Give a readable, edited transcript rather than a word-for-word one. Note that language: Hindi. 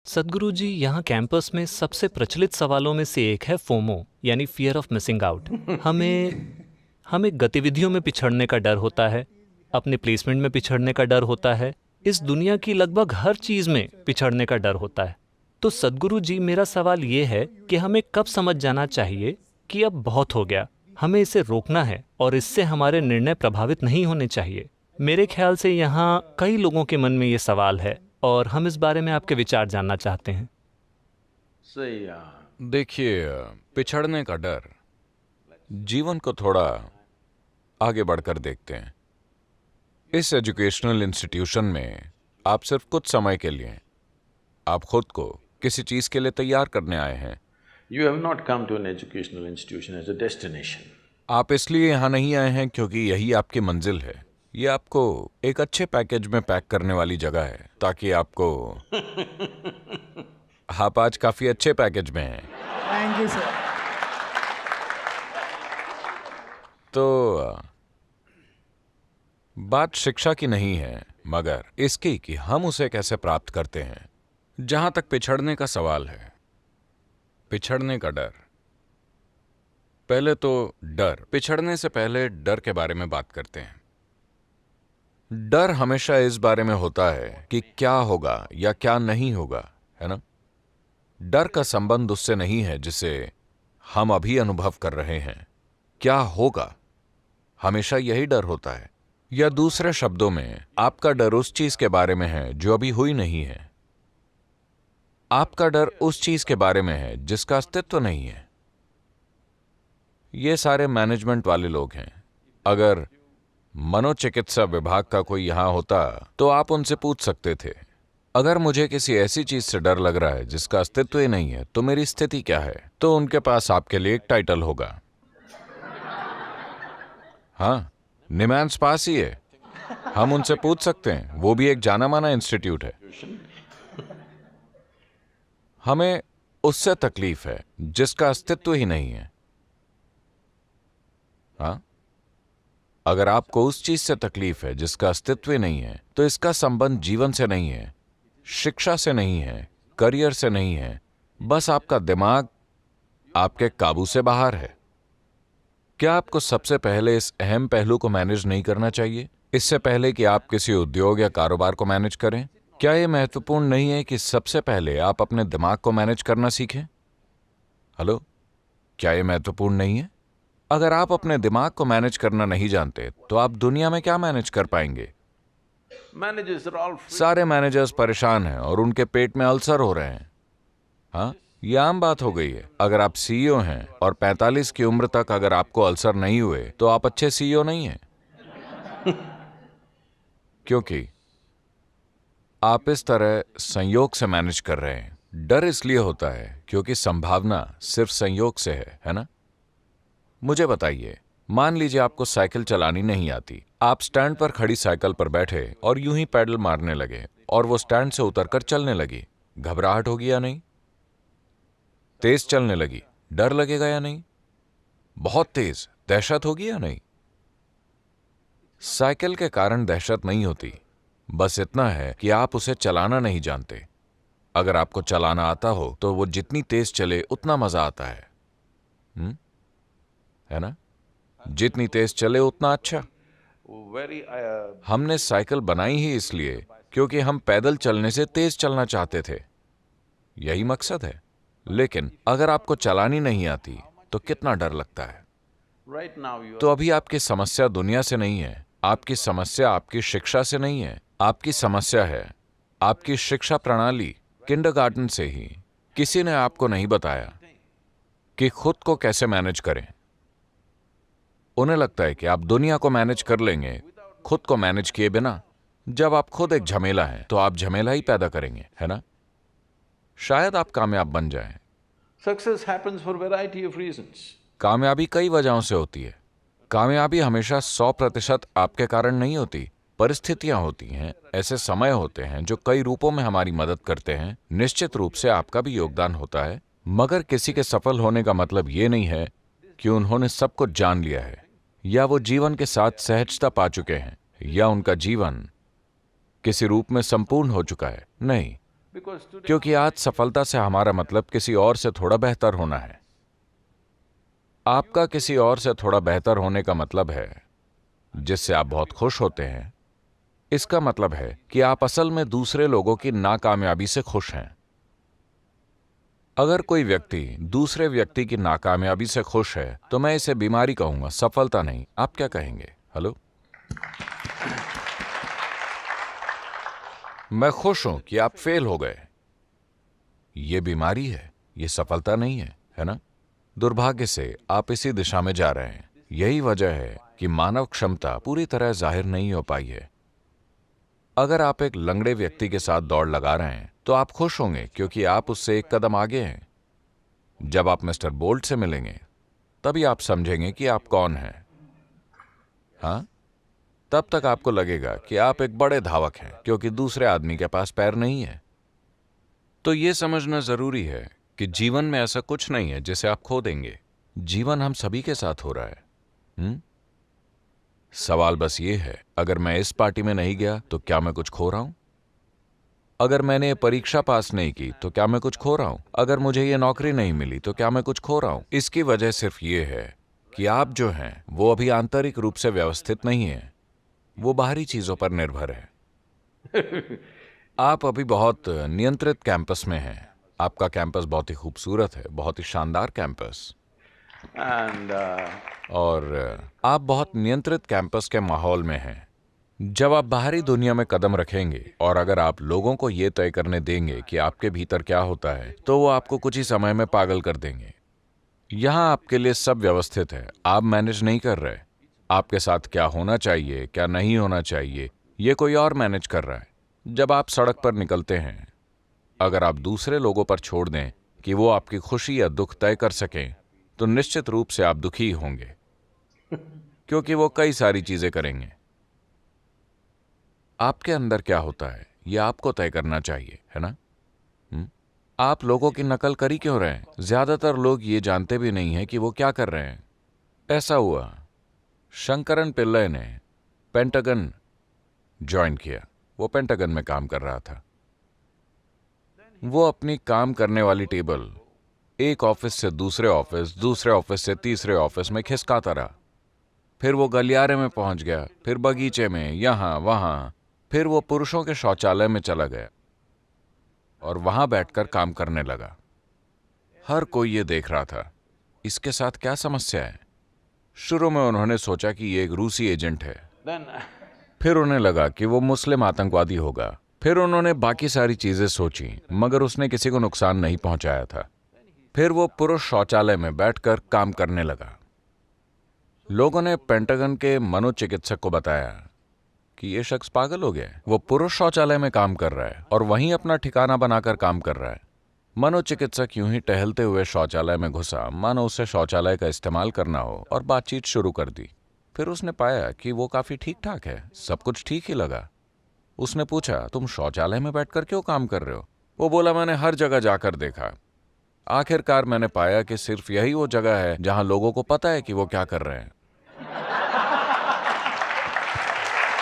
सदगुरु जी, यहाँ कैंपस में सबसे प्रचलित सवालों में से एक है फोमो, यानी फियर ऑफ मिसिंग आउट। हमें हमें गतिविधियों में पिछड़ने का डर होता है, अपने प्लेसमेंट में पिछड़ने का डर होता है, इस दुनिया की लगभग हर चीज में पिछड़ने का डर होता है। तो सदगुरु जी, मेरा सवाल ये है कि हमें कब समझ जाना चाहिए कि अब बहुत हो गया, हमें इसे रोकना है और इससे हमारे निर्णय प्रभावित नहीं होने चाहिए। मेरे ख्याल से यहाँ कई लोगों के मन में ये सवाल है और हम इस बारे में आपके विचार जानना चाहते हैं। सही। देखिए, पिछड़ने का डर, जीवन को थोड़ा आगे बढ़कर देखते हैं। इस एजुकेशनल इंस्टीट्यूशन में आप सिर्फ कुछ समय के लिए, आप खुद को किसी चीज के लिए तैयार करने आए हैं। You have not come to an educational institution as a destination. आप इसलिए यहाँ नहीं आए हैं क्योंकि यही आपकी मंजिल है। ये आपको एक अच्छे पैकेज में पैक करने वाली जगह है ताकि आपको आप आज काफी अच्छे पैकेज में हैं। Thank you sir. तो बात शिक्षा की नहीं है, मगर इसकी कि हम उसे कैसे प्राप्त करते हैं। जहां तक पिछड़ने का सवाल है, पिछड़ने का डर, पहले तो डर, पिछड़ने से पहले डर के बारे में बात करते हैं। डर हमेशा इस बारे में होता है कि क्या होगा या क्या नहीं होगा, है ना। डर का संबंध उससे नहीं है जिसे हम अभी अनुभव कर रहे हैं। क्या होगा, हमेशा यही डर होता है। या दूसरे शब्दों में, आपका डर उस चीज के बारे में है जो अभी हुई नहीं है। आपका डर उस चीज के बारे में है जिसका अस्तित्व नहीं है। ये सारे मैनेजमेंट वाले लोग हैं। अगर मनोचिकित्सा विभाग का कोई यहां होता तो आप उनसे पूछ सकते थे, अगर मुझे किसी ऐसी चीज से डर लग रहा है जिसका अस्तित्व ही नहीं है तो मेरी स्थिति क्या है। तो उनके पास आपके लिए एक टाइटल होगा। हाँ, निमैन्स पास ही है, हम उनसे पूछ सकते हैं, वो भी एक जाना माना इंस्टीट्यूट है। हमें उससे तकलीफ है जिसका अस्तित्व ही नहीं है। हाँ, अगर आपको उस चीज से तकलीफ है जिसका अस्तित्व ही नहीं है, तो इसका संबंध जीवन से नहीं है, शिक्षा से नहीं है, करियर से नहीं है, बस आपका दिमाग आपके काबू से बाहर है। क्या आपको सबसे पहले इस अहम पहलू को मैनेज नहीं करना चाहिए, इससे पहले कि आप किसी उद्योग या कारोबार को मैनेज करें? क्या यह महत्वपूर्ण नहीं है कि सबसे पहले आप अपने दिमाग को मैनेज करना सीखें? हेलो, क्या यह महत्वपूर्ण नहीं है? अगर आप अपने दिमाग को मैनेज करना नहीं जानते तो आप दुनिया में क्या मैनेज कर पाएंगे? Managers are all free. सारे मैनेजर्स परेशान हैं और उनके पेट में अल्सर हो रहे हैं। हाँ, ये आम बात हो गई है। अगर आप सीईओ हैं और 45 की उम्र तक अगर आपको अल्सर नहीं हुए तो आप अच्छे सीईओ नहीं हैं। क्योंकि आप इस तरह संयोग से मैनेज कर रहे हैं। डर इसलिए होता है क्योंकि संभावना सिर्फ संयोग से है ना। मुझे बताइए, मान लीजिए आपको साइकिल चलानी नहीं आती। आप स्टैंड पर खड़ी साइकिल पर बैठे और यूं ही पैडल मारने लगे और वो स्टैंड से उतरकर चलने लगी। घबराहट होगी या नहीं? तेज चलने लगी, डर लगेगा या नहीं? बहुत तेज, दहशत होगी या नहीं? साइकिल के कारण दहशत नहीं होती, बस इतना है कि आप उसे चलाना नहीं जानते। अगर आपको चलाना आता हो तो वो जितनी तेज चले उतना मजा आता है, है ना। जितनी तेज चले उतना अच्छा। हमने साइकिल बनाई ही इसलिए क्योंकि हम पैदल चलने से तेज चलना चाहते थे, यही मकसद है। लेकिन अगर आपको चलानी नहीं आती तो कितना डर लगता है। Right now you तो अभी आपकी समस्या दुनिया से नहीं है, आपकी समस्या आपकी शिक्षा से नहीं है, आपकी समस्या है आपकी शिक्षा प्रणाली। किंडरगार्टन से ही किसी ने आपको नहीं बताया कि खुद को कैसे मैनेज करें। उन्हें लगता है कि आप दुनिया को मैनेज कर लेंगे खुद को मैनेज किए बिना। जब आप खुद एक झमेला हैं तो आप झमेला ही पैदा करेंगे, है ना। शायद आप कामयाब बन जाएं। Success happens for variety of reasons. कामयाबी कई वजहों से होती है। कामयाबी हमेशा 100% आपके कारण नहीं होती। परिस्थितियां होती हैं, ऐसे समय होते हैं जो कई रूपों में हमारी मदद करते हैं। निश्चित रूप से आपका भी योगदान होता है, मगर किसी के सफल होने का मतलब ये नहीं है कि उन्होंने सब कुछ जान लिया है या वो जीवन के साथ सहजता पा चुके हैं या उनका जीवन किसी रूप में संपूर्ण हो चुका है। नहीं, Because today क्योंकि आज सफलता से हमारा मतलब किसी और से थोड़ा बेहतर होना है। आपका किसी और से थोड़ा बेहतर होने का मतलब है जिससे आप बहुत खुश होते हैं। इसका मतलब है कि आप असल में दूसरे लोगों की नाकामयाबी से खुश हैं। अगर कोई व्यक्ति दूसरे व्यक्ति की नाकामयाबी से खुश है तो मैं इसे बीमारी कहूंगा, सफलता नहीं। आप क्या कहेंगे? हेलो, मैं खुश हूं कि आप फेल हो गए। यह बीमारी है, यह सफलता नहीं है, है ना? दुर्भाग्य से आप इसी दिशा में जा रहे हैं। यही वजह है कि मानव क्षमता पूरी तरह जाहिर नहीं हो पाई है। अगर आप एक लंगड़े व्यक्ति के साथ दौड़ लगा रहे हैं तो आप खुश होंगे क्योंकि आप उससे एक कदम आगे हैं। जब आप मिस्टर बोल्ट से मिलेंगे तभी आप समझेंगे कि आप कौन हैं। हाँ, तब तक आपको लगेगा कि आप एक बड़े धावक हैं क्योंकि दूसरे आदमी के पास पैर नहीं है। तो यह समझना जरूरी है कि जीवन में ऐसा कुछ नहीं है जिसे आप खो देंगे। जीवन हम सभी के साथ हो रहा है। सवाल बस ये है, अगर मैं इस पार्टी में नहीं गया तो क्या मैं कुछ खो रहा हूं? अगर मैंने ये परीक्षा पास नहीं की तो क्या मैं कुछ खो रहा हूं? अगर मुझे ये नौकरी नहीं मिली तो क्या मैं कुछ खो रहा हूं? इसकी वजह सिर्फ ये है कि आप जो हैं वो अभी आंतरिक रूप से व्यवस्थित नहीं है, वो बाहरी चीजों पर निर्भर है। आप अभी बहुत नियंत्रित कैंपस में हैं। आपका कैंपस बहुत ही खूबसूरत है, बहुत ही शानदार कैंपस। and और आप बहुत नियंत्रित कैंपस के माहौल में हैं। जब आप बाहरी दुनिया में कदम रखेंगे और अगर आप लोगों को यह तय करने देंगे कि आपके भीतर क्या होता है तो वो आपको कुछ ही समय में पागल कर देंगे। यहां आपके लिए सब व्यवस्थित है, आप मैनेज नहीं कर रहे। आपके साथ क्या होना चाहिए, क्या नहीं होना चाहिए, ये कोई और मैनेज कर रहा है। जब आप सड़क पर निकलते हैं, अगर आप दूसरे लोगों पर छोड़ दें कि वो आपकी खुशी या दुख तय कर सकें तो निश्चित रूप से आप दुखी होंगे क्योंकि वो कई सारी चीजें करेंगे। आपके अंदर क्या होता है यह आपको तय करना चाहिए, है ना? आप लोगों की नकल कर ही क्यों रहे हैं? ज्यादातर लोग ये जानते भी नहीं हैं कि वो क्या कर रहे हैं। ऐसा हुआ, शंकरन पिल्लई ने पेंटागन ज्वाइन किया। वो पेंटागन में काम कर रहा था। वो अपनी काम करने वाली टेबल एक ऑफिस से दूसरे ऑफिस, दूसरे ऑफिस से तीसरे ऑफिस में खिसकाता रहा। फिर वो गलियारे में पहुंच गया, फिर बगीचे में, यहां वहां, फिर वो पुरुषों के शौचालय में चला गया और वहां बैठकर काम करने लगा। हर कोई ये देख रहा था, इसके साथ क्या समस्या है? शुरू में उन्होंने सोचा कि ये एक रूसी एजेंट है, then फिर उन्हें लगा कि वो मुस्लिम आतंकवादी होगा, फिर उन्होंने बाकी सारी चीजें सोची मगर उसने किसी को नुकसान नहीं पहुंचाया था। फिर वो पुरुष शौचालय में बैठकर काम करने लगा। लोगों ने पेंटागन के मनोचिकित्सक को बताया कि ये शख्स पागल हो गया है। वो पुरुष शौचालय में काम कर रहा है और वहीं अपना ठिकाना बनाकर काम कर रहा है। मनोचिकित्सक यूं ही टहलते हुए शौचालय में घुसा मानो उसे शौचालय का इस्तेमाल करना हो और बातचीत शुरू कर दी। फिर उसने पाया कि वो काफी ठीक ठाक है, सब कुछ ठीक ही लगा। उसने पूछा, तुम शौचालय में बैठकर क्यों काम कर रहे हो? वो बोला, मैंने हर जगह जाकर देखा, आखिरकार मैंने पाया कि सिर्फ यही वो जगह है जहां लोगों को पता है कि वो क्या कर रहे हैं।